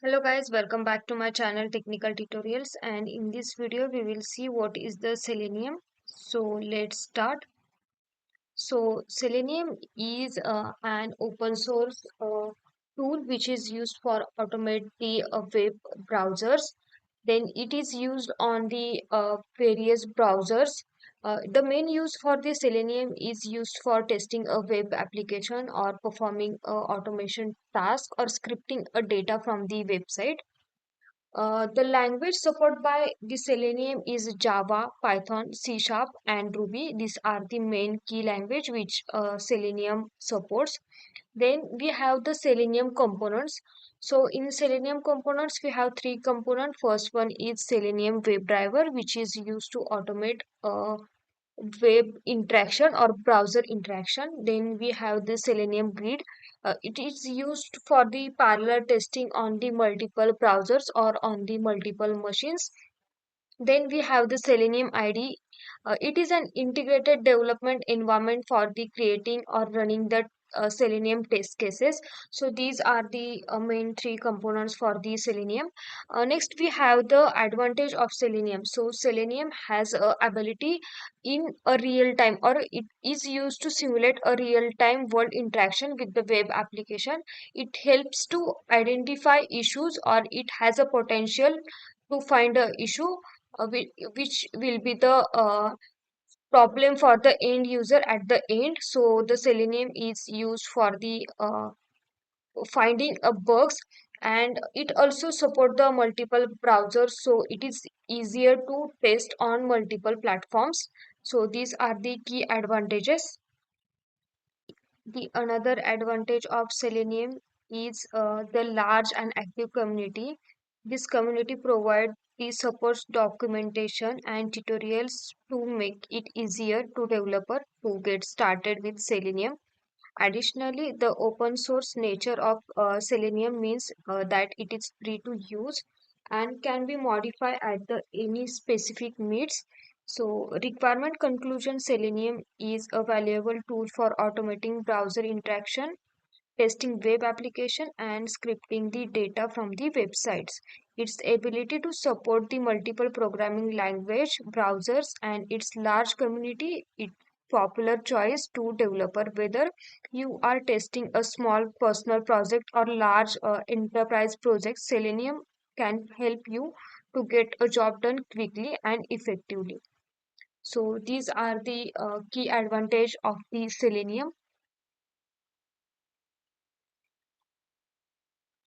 Hello guys, welcome back to my channel Technical Tutorials, and in this video we will see what is the Selenium. So let's start. So Selenium is an open source tool which is used for automate the web browsers. Then it is used on the various browsers. The main use for the Selenium is used for testing a web application or performing a automation task or scripting a data from the website. The language supported by the Selenium is Java, Python, C Sharp, and Ruby. These are the main key language which Selenium supports. Then we have the Selenium components. So in Selenium components, we have three components. First one is Selenium WebDriver, which is used to automate web interaction or browser interaction. Then we have the Selenium Grid. It is used for the parallel testing on the multiple browsers or on the multiple machines. Then we have the Selenium ID. It is an integrated development environment for the creating or running the Selenium test cases. So these are the main three components for the Selenium. Next, we have the advantage of Selenium. So Selenium has a ability in a real time, or it is used to simulate a real time world interaction with the web application. It helps to identify issues, or it has a potential to find a issue which will be the problem for the end user at the end. So the Selenium is used for the finding a bugs, and it also support the multiple browsers, so it is easier to test on multiple platforms. So these are the key advantages. The another advantage of Selenium is the large and active community. This community provides the supports documentation and tutorials to make it easier to developer to get started with Selenium. Additionally, the open source nature of Selenium means that it is free to use and can be modified at the any specific needs. So, requirement conclusion: Selenium is a valuable tool for automating browser interaction, testing web application, and scripting the data from the websites. Its ability to support the multiple programming language browsers and its large community, it popular choice to developer whether you are testing a small personal project or large enterprise project. Selenium can help you to get a job done quickly and effectively. So these are the key advantage of the Selenium.